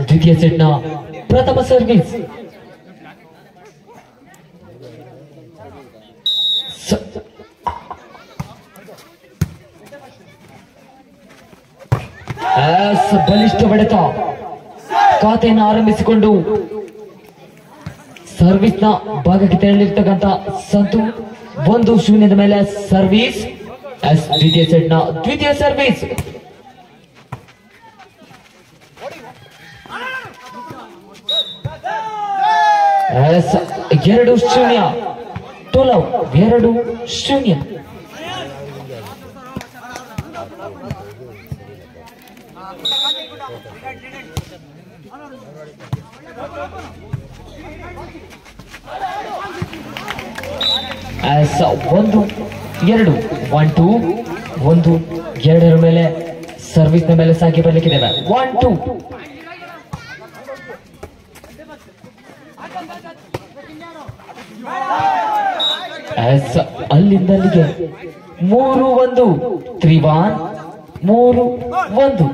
द्वितीय सेट प्रथम सर्विस ಬಲಿಷ್ಠ ಹೊಡೆತ ಖಾತೆಯನ್ನು ಆರಂಭಿಸಿಕೊಂಡು ಸರ್ವಿಸ್ ನ ಭಾಗಕ್ಕೆ ತೆರಳಿರ್ತಕ್ಕಂಥ ಸಂತು 1-0 ಮೇಲೆ ಸರ್ವಿಸ್. ದ್ವಿತೀಯ ಸೆಟ್ ನ ದ್ವಿತೀಯ ಸರ್ವಿಸ್ ಎರಡು 0 ಟೋಲವ್ 2-0. ಒಂದು 2 1-2 ಮೇಲೆ ಸರ್ವಿಸ್ ನ ಮೇಲೆ ಸಾಗಿ ಬರ್ಲಿಕ್ಕಿದ್ದೇವೆ. 1-2 ಅಲ್ಲಿಂದ ಅಲ್ಲಿಗೆ 3-1 3-1 3-1.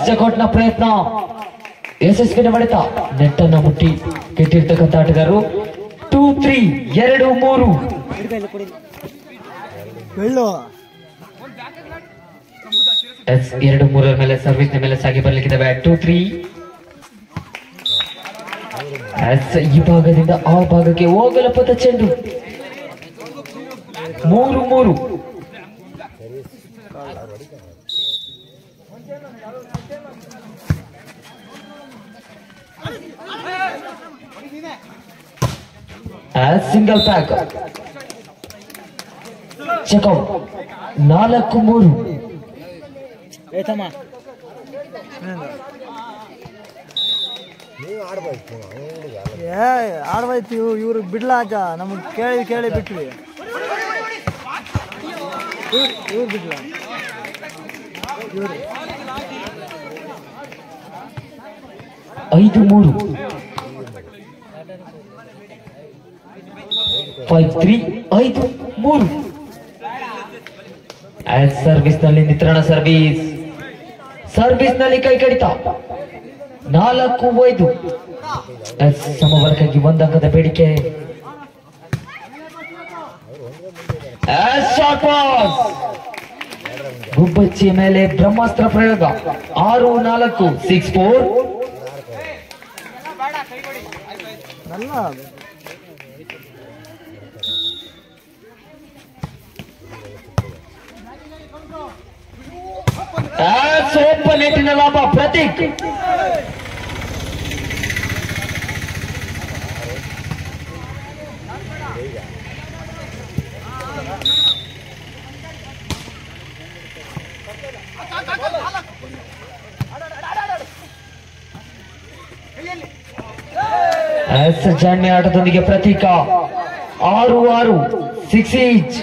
ಚಕೋಟ್ನ ಪ್ರಯತ್ನ ಯಶಸ್ವಿನ ಹೊಡೆತ ನೆಟ್ ಅನ್ನ ಮುಟ್ಟಿ ಕೆಟ್ಟಿರ್ತಕ್ಕಂಥ ಆಟಗಾರರು 2-3 2-3. 2-3 ಮೇಲೆ ಸರ್ವಿಸ್ ನ ಮೇಲೆ ಸಾಗಿ ಬರ್ಲಿಕ್ಕಿದ್ದಾವೆ. 2-3 ಈ ಭಾಗದಿಂದ ಆ ಭಾಗಕ್ಕೆ ಹೋಗಲ ಪಥ ಚೆಂಡು 3-3. Single pack checkout 4-3. ಆಡ್ಬಾಯ್ತು ಇವ್ರು ಬಿಡ್ಲ ಅಜ್ಜ ನಮಗ್ ಕೇಳಿ ಬಿಟ್ವಿ ಇವ್ರು ಬಿಡ್ಲ ಇವ್ರು 5-3 5-3 5-3. ಸರ್ವಿಸ್ ನಲ್ಲಿ ನಿತ್ರಣ ಸರ್ವಿಸ್ ನಲ್ಲಿ ಕೈ ಕಡಿತ 4-5. ಸಮವರ್ಗಕ್ಕೆ 1 ಅಂಕದ ಬೇಡಿಕೆ. ಗುಬ್ಬಚ್ಚಿಯ ಮೇಲೆ ಬ್ರಹ್ಮಾಸ್ತ್ರ ಪ್ರಯೋಗ 6-4 6-4. ಸ್ವಲ್ಪ ನೆಟ್ಟಿನ ಲಾಭ ಪ್ರತೀಕ್. ಜಾಣ್ಮೆ ಆಟದೊಂದಿಗೆ ಪ್ರತೀಕ 6-6 6 ಈಚ್.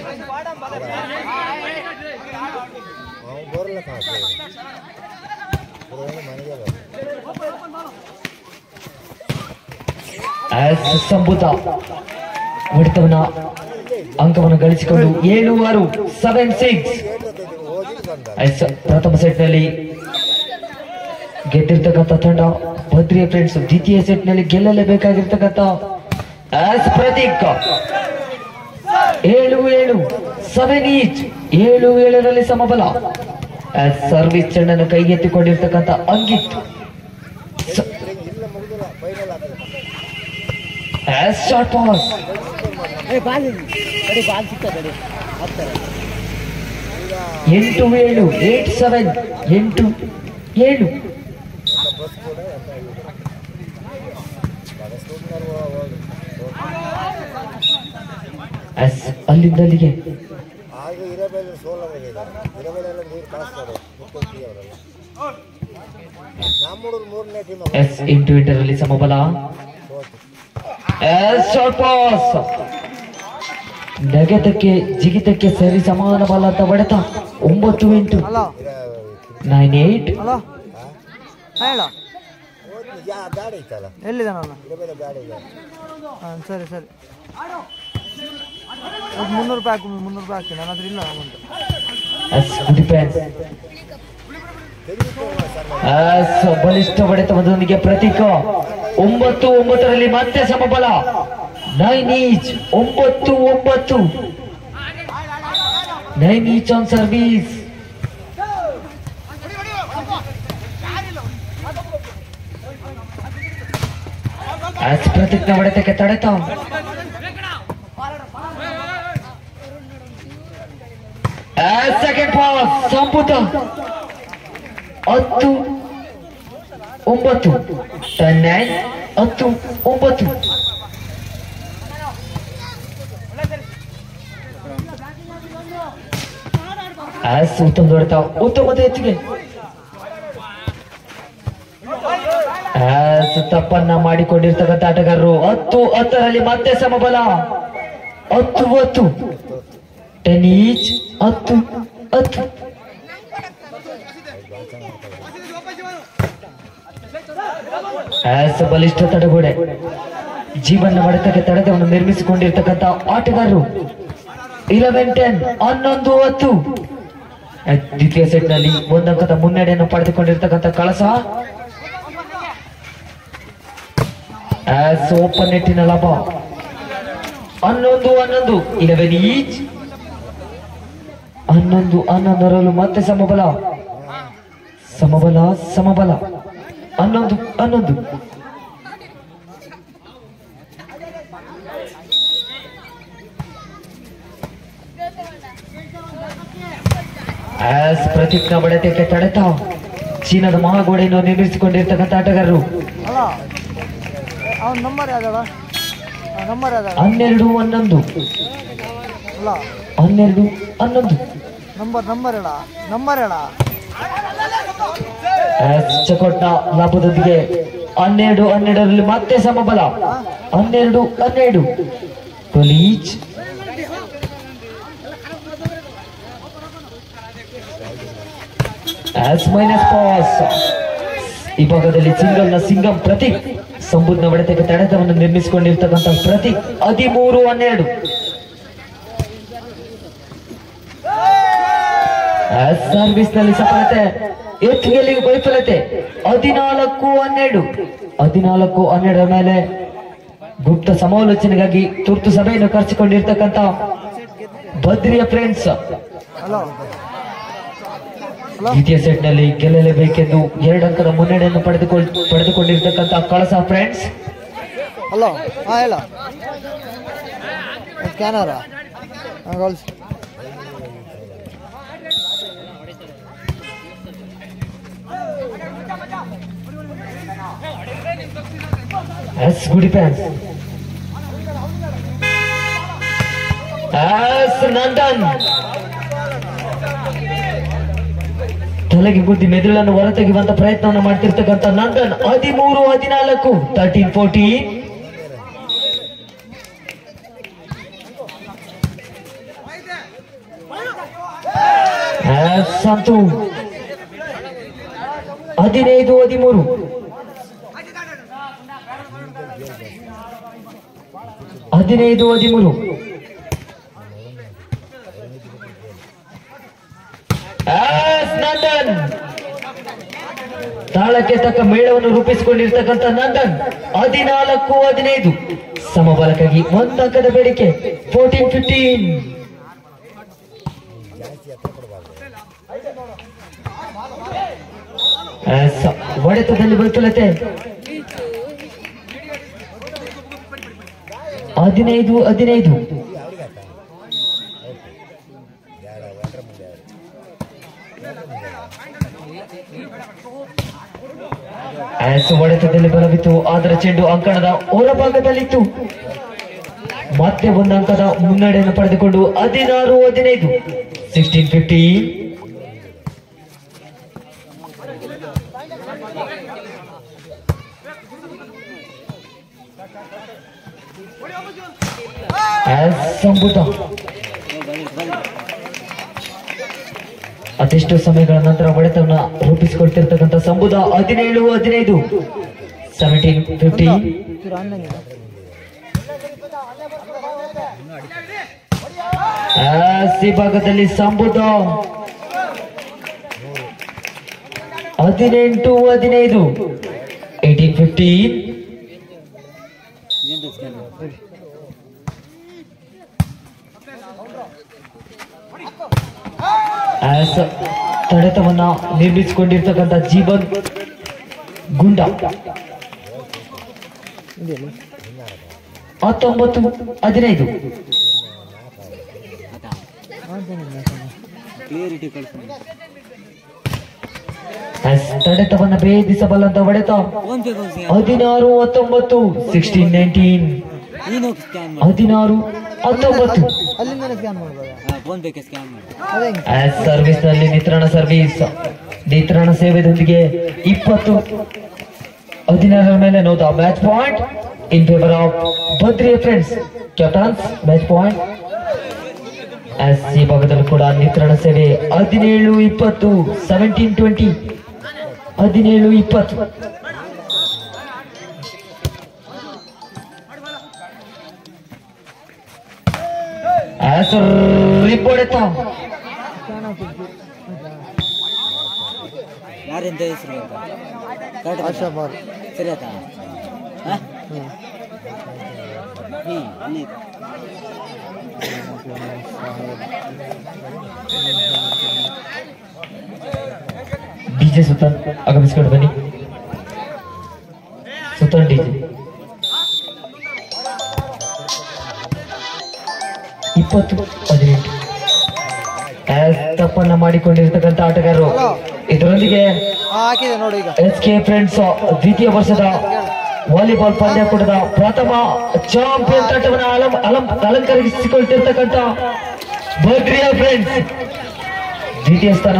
ಸಂಭೂತ ಹೊಡೆತವನ್ನ ಅಂಕವನ್ನು ಗಳಿಸಿಕೊಂಡು 7-6 7-6. ಪ್ರಥಮ ಸೆಟ್ ನಲ್ಲಿ ಗೆದ್ದಿರ್ತಕ್ಕಂಥ ತಂಡ ಭದ್ರಿಯ ಫ್ರೆಂಡ್ಸ್. ದ್ವಿತೀಯ ಸೆಟ್ ನಲ್ಲಿ ಗೆಲ್ಲಲೇಬೇಕಾಗಿರ್ತಕ್ಕಂಥ ಪ್ರತೀಕ್ 7-7 7 ಈಚ್ 7-7 ಸಮಬಲ. ಸರ್ವಿಸ್ ಚೆಂಡನ್ನು ಕೈಗೆತ್ತಿಕೊಂಡಿರ್ತಕ್ಕಂಥ ಅಂಕಿತ್. Short pass 8-7 8-7 8-7. ಅಲ್ಲಿಂದ ಅಲ್ಲಿಗೆ ಇಂಟರ್ವಲ್ ಸಮಬಲ. ಶಾರ್ಟ್ ಪಾಸ್ ನೆಗೆತಕ್ಕೆ ಜಿಗಿತಕ್ಕೆ ಸರಿ ಸಮಾನ ಬಲ ಅಂತ ಹೊಡೆತ 9-8 9-8. ಹೇಳ ಗಾಡಿ ಐತಲ್ಲ ಎಲ್ಲಿದೆ ನಾನು ಗಾಡಿ ಹಾಂ ಸರಿ ಸರಿ ಅದು 300 ರೂಪಾಯಿ ಹಾಕು 300 ರೂಪಾಯಿ ಹಾಕಿ ನನ್ನ ಹತ್ರ ಇಲ್ಲ ಅಮೌಂಟ್ ಬಲಿಷ್ಠ ಹೊಡೆತದೊಂದಿಗೆ ಪ್ರತೀಕ 9-9 ಮತ್ತೆ ಸಮಬಲ 9 ಈಚ್ 9-9 9 ಈಚ್ ಆನ್ ಸರ್ವಿಸ್ ಪ್ರತೀಕ್ನ ಹೊಡೆತಕ್ಕೆ ತಡೆತ ಸೆಕೆಂಡ್ ಪಾಸ್ ಸಂಪುಟ 10-9 10-9 ಉತ್ತಮ ಹೊಡೆತ ಉತ್ತಮದ ಹೆಚ್ಚಿಗೆ ತಪ್ಪನ್ನ ಮಾಡಿಕೊಂಡಿರ್ತಕ್ಕಂಥ ಆಟಗಾರರು 10-10 ಮತ್ತೆ ಸಮಬಲ 10-10 10 ಈಚ್ 10-10 ಬಲಿಷ್ಠ ತಡೆಗೋಡೆ ಜೀವನ ಹೊಡೆತಕ್ಕೆ ತಡೆತವನ್ನು ನಿರ್ಮಿಸಿಕೊಂಡಿರ್ತಕ್ಕಂಥ ಆಟಗಾರರು 11-10 11-10 ದ್ವಿತೀಯ ಸೆಟ್ ನಲ್ಲಿ 1 ಅಂಕದ ಮುನ್ನಡೆಯನ್ನು ಪಡೆದುಕೊಂಡಿರ್ತಕ್ಕಂಥ ಕಳಸ ಓಪನ್ ನೆಟ್ಟಿನ ಲಾಭ 11-11 11 ಈಚ್ 11-11 ಮತ್ತೆ ಸಮಬಲ 11-11 ಪ್ರತೀಕ್ನ ಬಡತಕ್ಕೆ ತಡೆತ ಚೀನಾದ ಮಹಾಗೋಡೆಯನ್ನು ನಿರ್ಮಿಸಿಕೊಂಡಿರ್ತಕ್ಕಂಥ ಆಟಗಾರರು ಅಲ್ಲ ಅವನ ನಂಬರ್ ಯಾವ್ದಳ ನಂಬರ್ ಯಾವ್ದಳ 12-11 ಅಲ್ಲ 12-11 ನಂಬರ್ ಹೇಳ ಚಕೋಟ್ನ ಲಾಭದೊಂದಿಗೆ 12-12 ಮತ್ತೆ ಸಮಬಲ 12-12 ಈಚ್ ಮೈನಸ್ ಪಾಸ್ ಈ ಭಾಗದಲ್ಲಿ ಸಿಂಗಂ ಪ್ರತೀಕ್ ಸಂಪೂರ್ಣ ಹೊಡೆತಕ್ಕೆ ತಡೆತವನ್ನು ನಿರ್ಮಿಸಿಕೊಂಡಿರ್ತಕ್ಕಂಥ ಪ್ರತೀಕ್ 13-12 ಸರ್ವಿಸ್ ನಲ್ಲಿ ಸಫಲತೆ ಎತ್ತಿಗೆಲ್ಲಿಗೆ ವೈಫಲ್ಯತೆ 14-12 ಮೇಲೆ ಗುಪ್ತ ಸಮಾಲೋಚನೆಗಾಗಿ ತುರ್ತು ಸಭೆಯನ್ನು ಕರೆಸಿಕೊಂಡಿರ್ತಕ್ಕಂಥ ಬದ್ರಿಯ ಫ್ರೆಂಡ್ಸ್ ಹಲೋ ದ್ವಿತೀಯ ಸೆಟ್ ನಲ್ಲಿ ಗೆಲ್ಲಲೇಬೇಕೆಂದು 2 ಅಂಕದ ಮುನ್ನಡೆಯನ್ನು ಪಡೆದುಕೊಂಡಿರ್ತಕ್ಕಂಥ ಕಳಸ ಫ್ರೆಂಡ್ಸ್ ಹಲೋ ಹಾಂ ಹೇಳ ಸ್ಕ್ಯಾನರ ಗುಡಿ ಫ್ಯಾನ್ಸ್ ನಂದನ್ ತಲೆಗೆ ಬುದ್ಧಿ ಮೆದುಳನ್ನು ಹೊರತೆಗೆಯುವಂತ ಪ್ರಯತ್ನವನ್ನು ಮಾಡ್ತಿರ್ತಕ್ಕಂಥ ನಂದನ್ 13-14 13-14 ಸಂತು 15-13 15-13 ನಂದನ್ ತಾಳಕ್ಕೆ ತಕ್ಕ ಮೇಳವನ್ನು ರೂಪಿಸಿಕೊಂಡಿರ್ತಕ್ಕಂಥ ನಂದನ್ 14-15 ಸಮಬಲಕ್ಕಾಗಿ 1 ಅಂಕದ ಬೇಡಿಕೆ 14-15 ಹೊಡೆತದಲ್ಲಿ ವೈಫಲ್ಯತೆ 15-15 ಹೊಡೆತದಲ್ಲಿ ಬಲವಿತ್ತು ಆದರೆ ಚೆಂಡು ಅಂಕಣದ ಹೊರಭಾಗದಲ್ಲಿತ್ತು ಮತ್ತೆ 1 ಅಂಕದ ಮುನ್ನಡೆಯನ್ನು ಪಡೆದುಕೊಂಡು 16-15 16-15 ಸಂಪುಟ ಅದೆಷ್ಟು ಸಮಯಗಳ ನಂತರ ಹೊಡೆತವನ್ನ ರೂಪಿಸಿಕೊಳ್ತಿರ್ತಕ್ಕಂಥ ಸಂಬುದ 17-15 17-15. ಚೂರು ಅನ್ನಂಗಿಲ್ಲ. ಸಿ ಭಾಗದಲ್ಲಿ ಸಂಬುದ 18-15 18-15. ತಡೆತವನ್ನ ನಿರ್ಮಿಸಿಕೊಂಡಿರ್ತಕ್ಕಂಥ ಜೀವನ್ ಗುಂಡ 19-15. ತಡೆತವನ್ನ ಭೇದಿಸಬಲ್ಲಂತ ಹೊಡೆತ 16-19 16-19 16-19. ಅಲ್ಲಿಂದನೇ ಸ್ಕ್ಯಾನ್ ಮಾಡ್ಬೋದಾ? ಸರ್ವಿಸ್ ನಲ್ಲಿ ನಿತ್ರಣ ಸೇವೆದೊಂದಿಗೆ 20-16 ಮೇಲೆ ನೋದ match point in favour of Badri friends captains. Match point ಈ ಭಾಗದಲ್ಲಿ ಕೂಡ ನಿತ್ರಣ ಸೇವೆ 17-20 17-20 17-20. ರಿಪೋರ್ಟ್ ಯಾರಿಂದ ಹೆಸರು ಆಶಾ ಬಾರ್. ಸರಿ ಆಯ್ತಾ? ಅಲ್ಲಿ ಡಿಜೆ ಸುಲ್ತಾನ್ ಆಗಮಿಸಿಕೊಂಡು ಬನ್ನಿ. ಸುಲ್ತಾನ್ ಡಿಜೆ 20-18. ತಪ್ಪನ್ನ ಮಾಡಿಕೊಂಡಿರ್ತಕ್ಕಂಥ ಆಟಗಾರರು. ಇದರೊಂದಿಗೆ ಹಾಕಿದೆ ನೋಡಿ ಈಗ. SK ಫ್ರೆಂಡ್ಸ್ ದ್ವಿತೀಯ ವರ್ಷದ ವಾಲಿಬಾಲ್ ಪಂದ್ಯಾಕೂಟದ ಪ್ರಥಮ ಚಾಂಪಿಯನ್ ತಟ್ಟವನ್ನು ಅಲಂಕರಿಸಿಕೊಳ್ತಿರ್ತಕ್ಕಂಥ ಬದ್ರಿಯಾ ಫ್ರೆಂಡ್ಸ್ ದ್ವಿತೀಯ ಸ್ಥಾನ